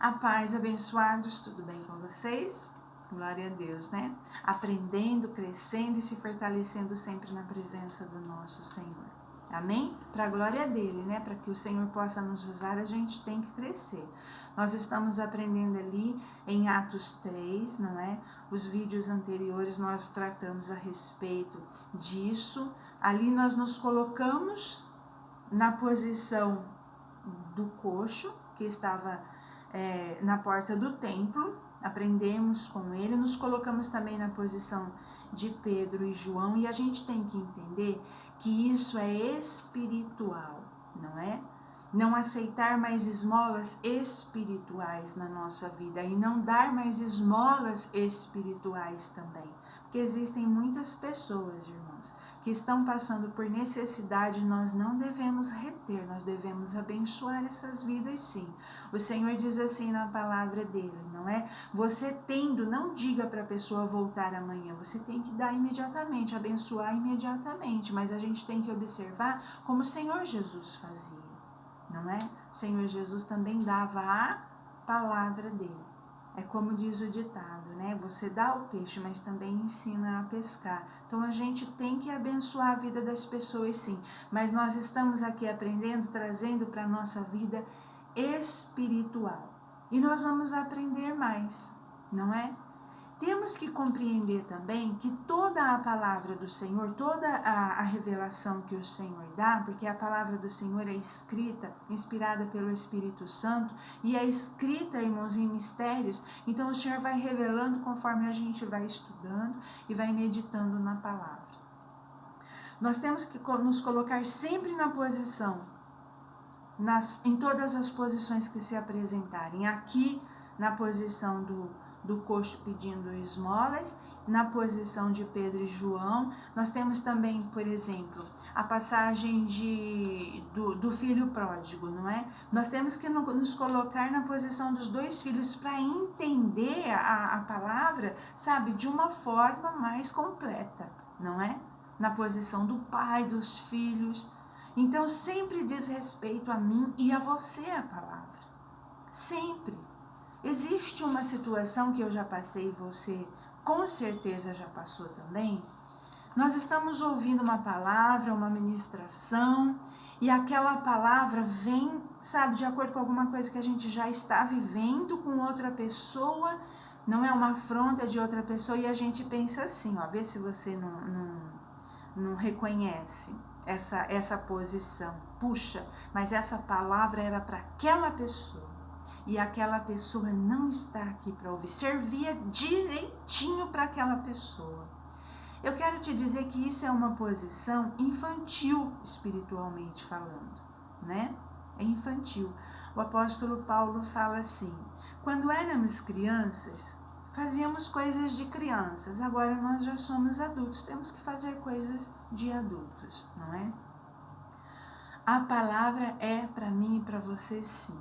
A paz, abençoados, tudo bem com vocês? Glória a Deus, né? Aprendendo, crescendo e se fortalecendo sempre na presença do nosso Senhor. Amém? Para a glória dele, né? Para que o Senhor possa nos usar, a gente tem que crescer. Nós estamos aprendendo ali em Atos 3, não é? Os vídeos anteriores nós tratamos a respeito disso. Ali nós nos colocamos na posição do coxo, que estava na porta do templo, aprendemos com ele, nos colocamos também na posição de Pedro e João, e a gente tem que entender que isso é espiritual, não é? Não aceitar mais esmolas espirituais na nossa vida e não dar mais esmolas espirituais também, porque existem muitas pessoas, irmãos, que estão passando por necessidade. Nós não devemos reter, nós devemos abençoar essas vidas, sim. O Senhor diz assim na palavra dele, não é? Você tendo, não diga para a pessoa voltar amanhã, você tem que dar imediatamente, abençoar imediatamente, mas a gente tem que observar como o Senhor Jesus fazia, não é? O Senhor Jesus também dava a palavra dele. É como diz o ditado, né? Você dá o peixe, mas também ensina a pescar. Então a gente tem que abençoar a vida das pessoas, sim. Mas nós estamos aqui aprendendo, trazendo para a nossa vida espiritual. E nós vamos aprender mais, não é? Temos que compreender também que toda a palavra do Senhor, toda a revelação que o Senhor dá, porque a palavra do Senhor é escrita, inspirada pelo Espírito Santo, e é escrita, irmãos, em mistérios, então o Senhor vai revelando conforme a gente vai estudando e vai meditando na palavra. Nós temos que nos colocar sempre na posição, em todas as posições que se apresentarem, aqui na posição do coxo pedindo esmolas, na posição de Pedro e João. Nós temos também, por exemplo, a passagem do filho pródigo, não é? Nós temos que nos colocar na posição dos dois filhos para entender a palavra, sabe, de uma forma mais completa, não é? Na posição do pai, dos filhos. Então, sempre diz respeito a mim e a você a palavra. Sempre. Existe uma situação que eu já passei e você com certeza já passou também. Nós estamos ouvindo uma palavra, uma ministração, e aquela palavra vem, sabe, de acordo com alguma coisa que a gente já está vivendo com outra pessoa, não é uma afronta de outra pessoa, e a gente pensa assim, ó, vê se você não reconhece essa posição. Puxa, mas essa palavra era para aquela pessoa. E aquela pessoa não está aqui para ouvir, servia direitinho para aquela pessoa. Eu quero te dizer que isso é uma posição infantil, espiritualmente falando, né? É infantil. O apóstolo Paulo fala assim, quando éramos crianças, fazíamos coisas de crianças, agora nós já somos adultos, temos que fazer coisas de adultos, não é? A palavra é para mim e para você, sim.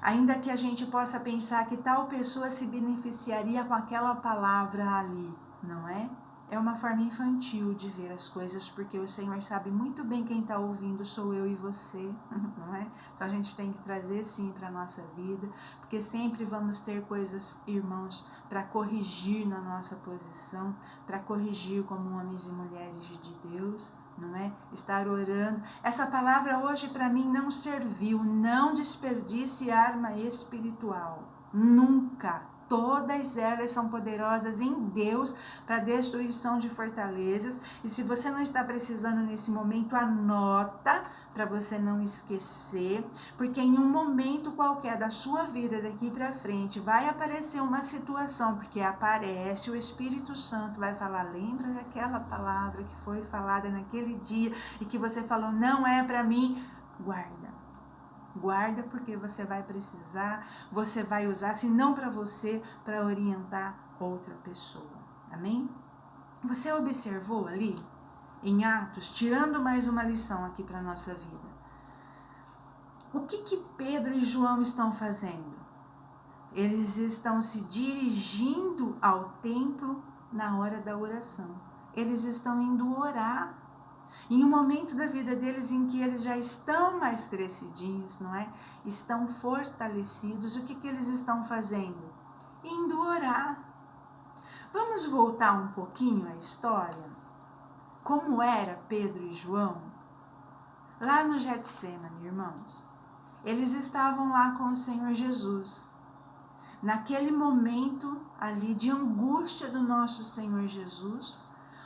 Ainda que a gente possa pensar que tal pessoa se beneficiaria com aquela palavra ali, não é? É uma forma infantil de ver as coisas, porque o Senhor sabe muito bem quem está ouvindo, sou eu e você, não é? Então a gente tem que trazer sim para a nossa vida, porque sempre vamos ter coisas, irmãos, para corrigir na nossa posição, para corrigir como homens e mulheres de Deus, não é? Estar orando. Essa palavra hoje para mim não serviu, não desperdice arma espiritual, nunca. Todas elas são poderosas em Deus para destruição de fortalezas. E se você não está precisando nesse momento, anota para você não esquecer, porque em um momento qualquer da sua vida daqui para frente vai aparecer uma situação, porque aparece, o Espírito Santo vai falar, lembra daquela palavra que foi falada naquele dia e que você falou, não é para mim, guarda porque você vai precisar, você vai usar, se não para você, para orientar outra pessoa. Amém? Você observou ali, em Atos, tirando mais uma lição aqui para a nossa vida. O que Pedro e João estão fazendo? Eles estão se dirigindo ao templo na hora da oração. Eles estão indo orar. Em um momento da vida deles em que eles já estão mais crescidinhos, não é? Estão fortalecidos, o que eles estão fazendo? Indo orar. Vamos voltar um pouquinho à história? Como era Pedro e João? Lá no Getsemane, irmãos. Eles estavam lá com o Senhor Jesus. Naquele momento ali de angústia do nosso Senhor Jesus,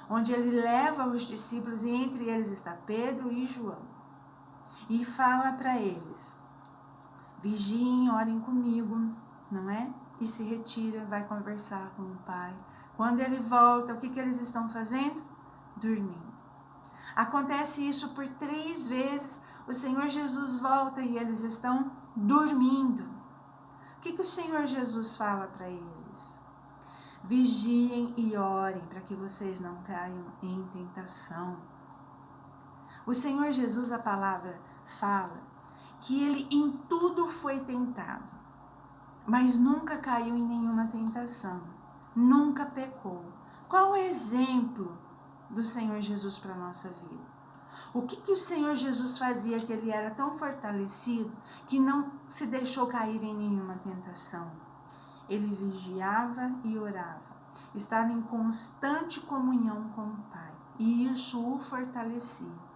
onde ele leva os discípulos e entre eles está Pedro e João. E fala para eles, vigiem, orem comigo, não é? E se retira, vai conversar com o Pai. Quando ele volta, o que eles estão fazendo? Dormindo. Acontece isso por 3 vezes, o Senhor Jesus volta e eles estão dormindo. O que o Senhor Jesus fala para eles? Vigiem e orem para que vocês não caiam em tentação. O Senhor Jesus, a palavra fala que ele em tudo foi tentado, mas nunca caiu em nenhuma tentação, nunca pecou. Qual o exemplo do Senhor Jesus para a nossa vida? O que o Senhor Jesus fazia que ele era tão fortalecido que não se deixou cair em nenhuma tentação? Ele vigiava e orava, estava em constante comunhão com o Pai, e isso o fortalecia.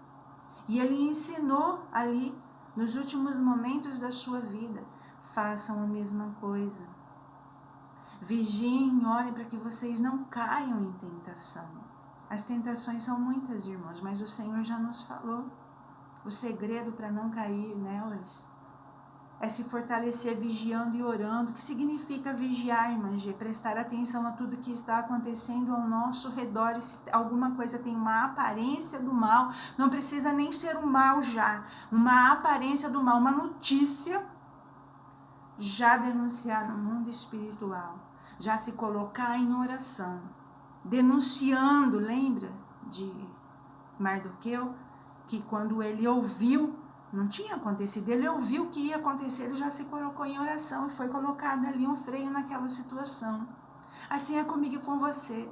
E ele ensinou ali, nos últimos momentos da sua vida, façam a mesma coisa. Vigiem e orem para que vocês não caiam em tentação. As tentações são muitas, irmãos, mas o Senhor já nos falou. O segredo para não cair nelas é se fortalecer vigiando e orando. O que significa vigiar, irmãs? Prestar atenção a tudo que está acontecendo ao nosso redor. E se alguma coisa tem uma aparência do mal, não precisa nem ser um mal já. Uma aparência do mal, uma notícia, já denunciar no mundo espiritual. Já se colocar em oração. Denunciando, lembra de Mardoqueu? Que quando ele ouviu, não tinha acontecido, ele ouviu que ia acontecer, ele já se colocou em oração e foi colocado ali um freio naquela situação. Assim é comigo e com você.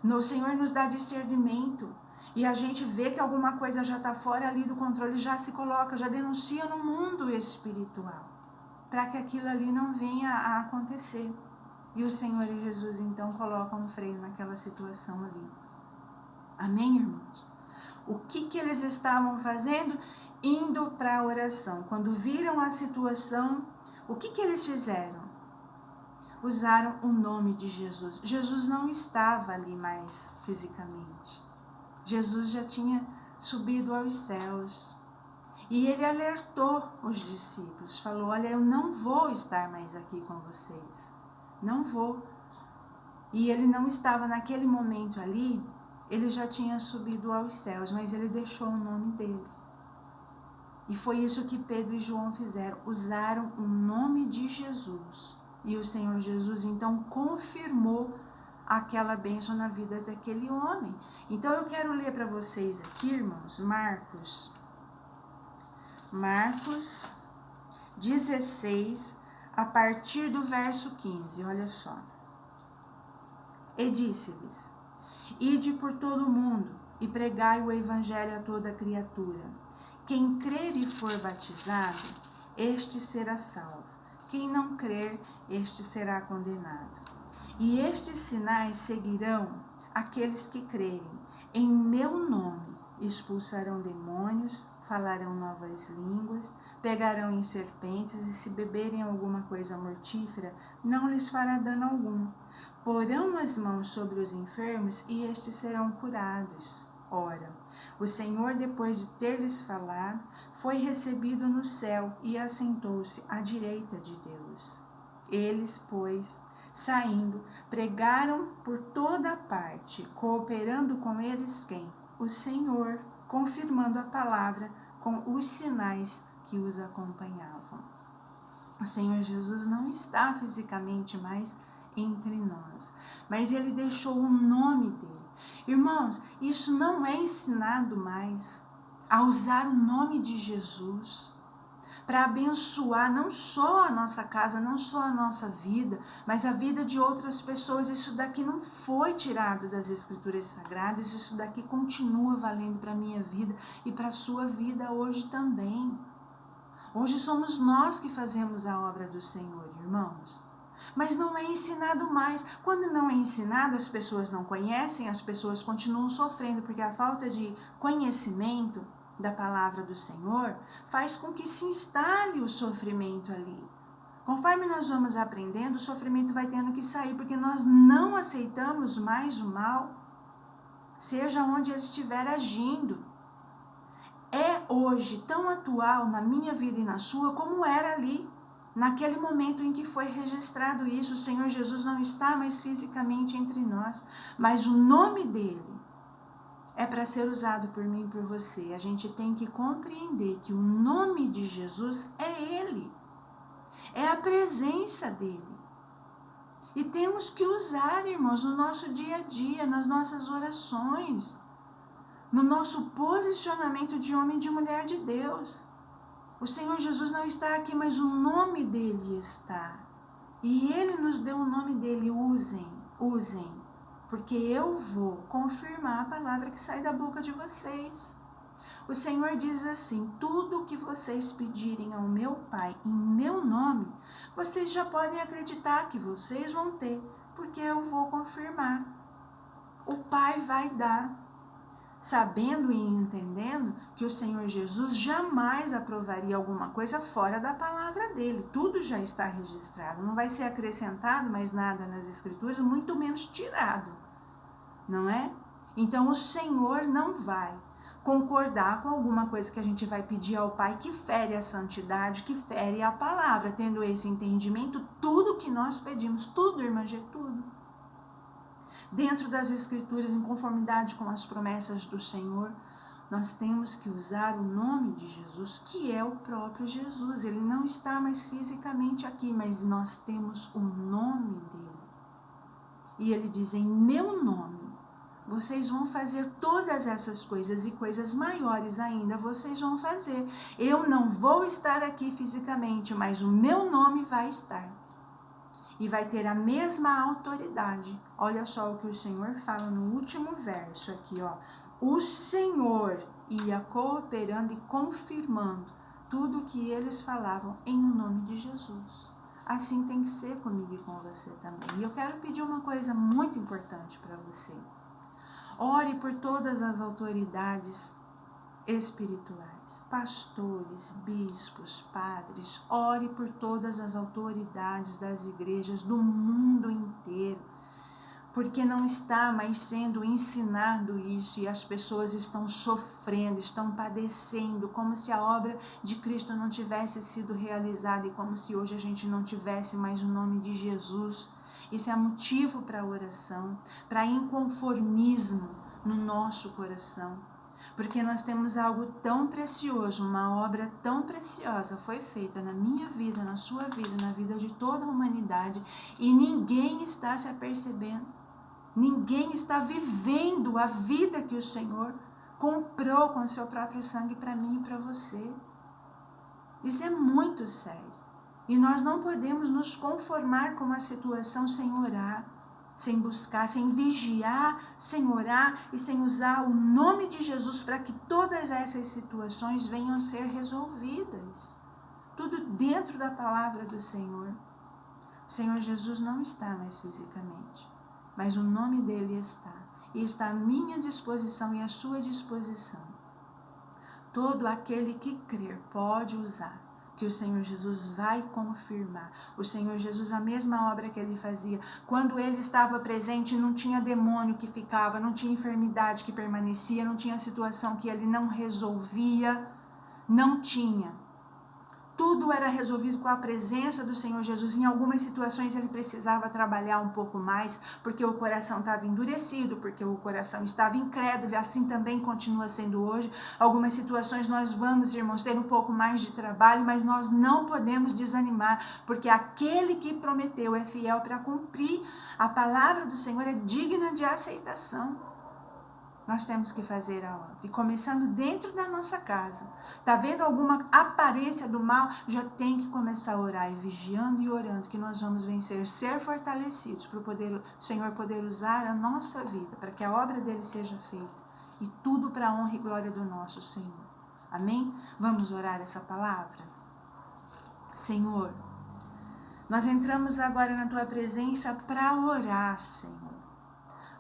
O Senhor nos dá discernimento e a gente vê que alguma coisa já está fora ali do controle, já se coloca, já denuncia no mundo espiritual, para que aquilo ali não venha a acontecer. E o Senhor e Jesus então colocam um freio naquela situação ali. Amém, irmãos? O que eles estavam fazendo? Indo para a oração. Quando viram a situação, o que eles fizeram? Usaram o nome de Jesus. Jesus não estava ali mais fisicamente. Jesus já tinha subido aos céus. E ele alertou os discípulos, falou, olha, eu não vou estar mais aqui com vocês. Não vou. E ele não estava naquele momento ali, ele já tinha subido aos céus, mas ele deixou o nome dele. E foi isso que Pedro e João fizeram, usaram o nome de Jesus. E o Senhor Jesus então confirmou aquela bênção na vida daquele homem. Então eu quero ler para vocês aqui, irmãos, Marcos 16, a partir do verso 15, olha só. E disse-lhes, ide por todo o mundo e pregai o evangelho a toda criatura. Quem crer e for batizado, este será salvo. Quem não crer, este será condenado. E estes sinais seguirão aqueles que crerem. Em meu nome expulsarão demônios, falarão novas línguas, pegarão em serpentes e se beberem alguma coisa mortífera, não lhes fará dano algum. Porão as mãos sobre os enfermos e estes serão curados. Ora, o Senhor, depois de ter-lhes falado, foi recebido no céu e assentou-se à direita de Deus. Eles, pois, saindo, pregaram por toda parte, cooperando com eles quem? O Senhor, confirmando a palavra com os sinais que os acompanhavam. O Senhor Jesus não está fisicamente mais entre nós, mas ele deixou o nome dele. Irmãos, isso não é ensinado mais a usar o nome de Jesus. para abençoar não só a nossa casa, não só a nossa vida, mas a vida de outras pessoas. Isso daqui não foi tirado das Escrituras Sagradas, isso daqui continua valendo para a minha vida e para a sua vida hoje também. Hoje somos nós que fazemos a obra do Senhor, irmãos. Mas não é ensinado mais. Quando não é ensinado, as pessoas não conhecem, as pessoas continuam sofrendo, porque a falta de conhecimento da palavra do Senhor faz com que se instale o sofrimento ali. Conforme nós vamos aprendendo, o sofrimento vai tendo que sair, porque nós não aceitamos mais o mal, seja onde ele estiver agindo. É hoje tão atual na minha vida e na sua como era ali, naquele momento em que foi registrado isso. O Senhor Jesus não está mais fisicamente entre nós, mas o nome dele é para ser usado por mim e por você. A gente tem que compreender que o nome de Jesus é ele, é a presença dele. E temos que usar, irmãos, no nosso dia a dia, nas nossas orações, no nosso posicionamento de homem e de mulher de Deus. O Senhor Jesus não está aqui, mas o nome dele está. E ele nos deu o nome dele. Usem, porque eu vou confirmar a palavra que sai da boca de vocês. O Senhor diz assim: tudo o que vocês pedirem ao meu Pai em meu nome, vocês já podem acreditar que vocês vão ter, porque eu vou confirmar. O Pai vai dar. Sabendo e entendendo que o Senhor Jesus jamais aprovaria alguma coisa fora da palavra dele. Tudo já está registrado, não vai ser acrescentado mais nada nas Escrituras, muito menos tirado, não é? Então o Senhor não vai concordar com alguma coisa que a gente vai pedir ao Pai que fere a santidade, que fere a palavra. Tendo esse entendimento, tudo que nós pedimos, tudo, irmã Gê, tudo, dentro das Escrituras, em conformidade com as promessas do Senhor, nós temos que usar o nome de Jesus, que é o próprio Jesus. Ele não está mais fisicamente aqui, mas nós temos o nome dele. E ele diz: em meu nome, vocês vão fazer todas essas coisas e coisas maiores ainda vocês vão fazer. Eu não vou estar aqui fisicamente, mas o meu nome vai estar. E vai ter a mesma autoridade. Olha só o que o Senhor fala no último verso aqui, ó. O Senhor ia cooperando e confirmando tudo o que eles falavam em nome de Jesus. Assim tem que ser comigo e com você também. E eu quero pedir uma coisa muito importante para você. Ore por todas as autoridades espirituais, pastores, bispos, padres. Ore por todas as autoridades das igrejas do mundo inteiro, porque não está mais sendo ensinado isso e as pessoas estão sofrendo, estão padecendo, como se a obra de Cristo não tivesse sido realizada e como se hoje a gente não tivesse mais o nome de Jesus. Isso é motivo para oração, para inconformismo no nosso coração. Porque nós temos algo tão precioso, uma obra tão preciosa foi feita na minha vida, na sua vida, na vida de toda a humanidade, e ninguém está se apercebendo, ninguém está vivendo a vida que o Senhor comprou com o seu próprio sangue para mim e para você. Isso é muito sério. E nós não podemos nos conformar com uma situação sem orar, sem buscar, sem vigiar, sem orar e sem usar o nome de Jesus para que todas essas situações venham a ser resolvidas. Tudo dentro da palavra do Senhor. O Senhor Jesus não está mais fisicamente, mas o nome dele está. E está à minha disposição e à sua disposição. Todo aquele que crer pode usar, que o Senhor Jesus vai confirmar. O Senhor Jesus, a mesma obra que ele fazia, quando ele estava presente, não tinha demônio que ficava, não tinha enfermidade que permanecia, não tinha situação que ele não resolvia, não tinha. Tudo era resolvido com a presença do Senhor Jesus. Em algumas situações ele precisava trabalhar um pouco mais, porque o coração estava endurecido, porque o coração estava incrédulo, e assim também continua sendo hoje. Algumas situações nós vamos, irmãos, ter um pouco mais de trabalho, mas nós não podemos desanimar, porque aquele que prometeu é fiel para cumprir. A palavra do Senhor é digna de aceitação. nós temos que fazer a obra. E começando dentro da nossa casa. Está vendo alguma aparência do mal? Já tem que começar a orar, e vigiando e orando, que nós vamos vencer, ser fortalecidos para o Senhor poder usar a nossa vida, para que a obra dele seja feita. E tudo para a honra e glória do nosso Senhor. Amém? Vamos orar essa palavra? Senhor, nós entramos agora na tua presença para orar, Senhor.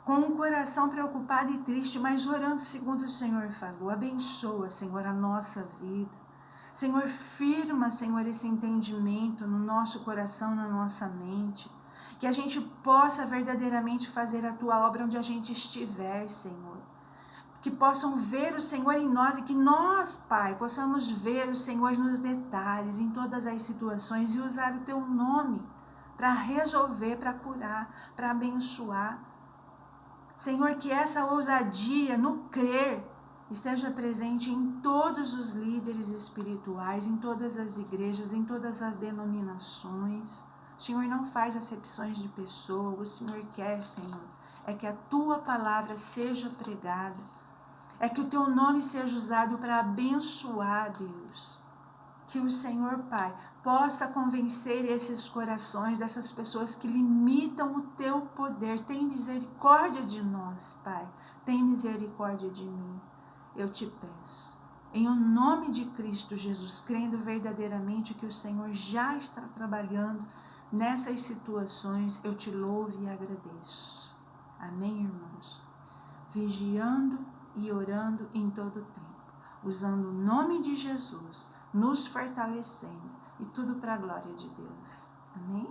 Com um coração preocupado e triste, mas orando segundo o Senhor falou. Abençoa, Senhor, a nossa vida. Senhor, firma, Senhor, esse entendimento no nosso coração, na nossa mente. Que a gente possa verdadeiramente fazer a tua obra onde a gente estiver, Senhor. Que possam ver o Senhor em nós e que nós, Pai, possamos ver o Senhor nos detalhes, em todas as situações e usar o teu nome para resolver, para curar, para abençoar. Senhor, que essa ousadia no crer esteja presente em todos os líderes espirituais, em todas as igrejas, em todas as denominações. O Senhor não faz acepções de pessoa, o Senhor quer, Senhor, é que a tua palavra seja pregada, é que o teu nome seja usado para abençoar, Deus. Que o Senhor, Pai, possa convencer esses corações dessas pessoas que limitam o teu poder. Tem misericórdia de nós, Pai. Tem misericórdia de mim. Eu te peço. Em o nome de Cristo Jesus, crendo verdadeiramente que o Senhor já está trabalhando nessas situações, eu te louvo e agradeço. Amém, irmãos? Vigiando e orando em todo o tempo, usando o nome de Jesus, nos fortalecendo, e tudo para a glória de Deus. Amém?